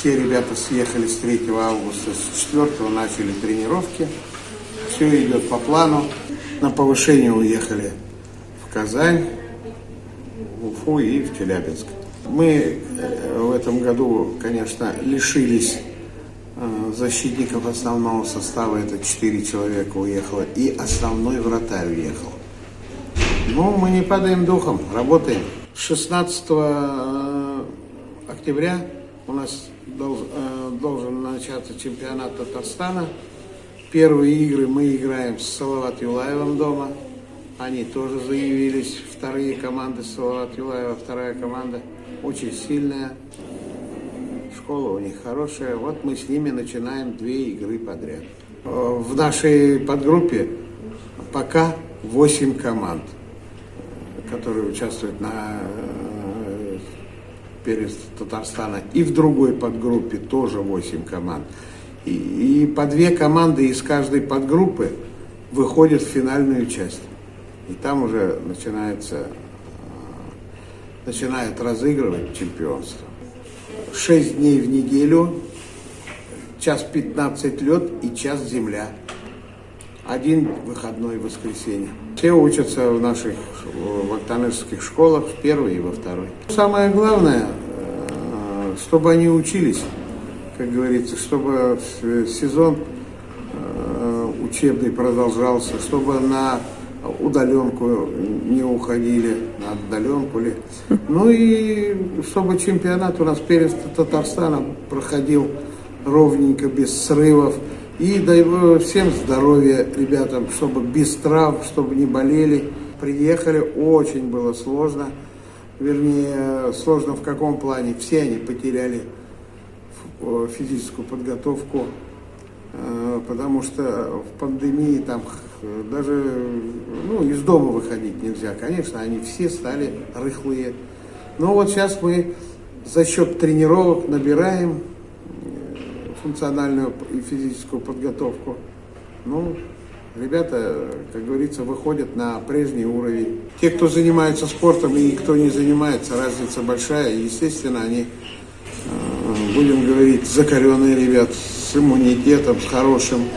Все ребята съехали с 3 августа, с 4 начали тренировки. Все идет по плану. На повышение уехали в Казань, в Уфу и в Челябинск. Мы в этом году, конечно, лишились защитников основного состава. Это 4 человека уехало. И основной вратарь уехал. Но мы не падаем духом, работаем. 16 октября у нас должен начаться чемпионат Татарстана. Первые игры мы играем с Салават Юлаевым дома. Они тоже заявились. Вторые команды Салават Юлаева, вторая команда очень сильная. Школа у них хорошая. Вот мы с ними начинаем 2 игры подряд. В нашей подгруппе пока 8 команд, которые участвуют на первенстве Татарстана. И в другой подгруппе тоже 8 команд. И по 2 команды из каждой подгруппы выходят в финальную часть. И там уже начинают разыгрывать чемпионство. 6 дней в неделю, час 15 лед и час земля. 1 выходной воскресенье. Все учатся в наших вахтанерских школах в 1 и во 2. Самое главное, чтобы они учились, как говорится, чтобы сезон учебный продолжался, чтобы на удаленку не уходили, на отдаленку ли. Ну и чтобы чемпионат у нас первенства Татарстана проходил ровненько, без срывов. И дай всем здоровья ребятам, чтобы без травм, чтобы не болели. Приехали, очень было сложно. Вернее, сложно в каком плане? Все они потеряли физическую подготовку, потому что в пандемии там даже из дома выходить нельзя. Конечно, они все стали рыхлые. Но вот сейчас мы за счет тренировок набираем функциональную и физическую подготовку. Ребята, как говорится, выходят на прежний уровень. Те, кто занимается спортом и кто не занимается, разница большая. Естественно, они, будем говорить, закаленные ребята, с иммунитетом, с хорошим.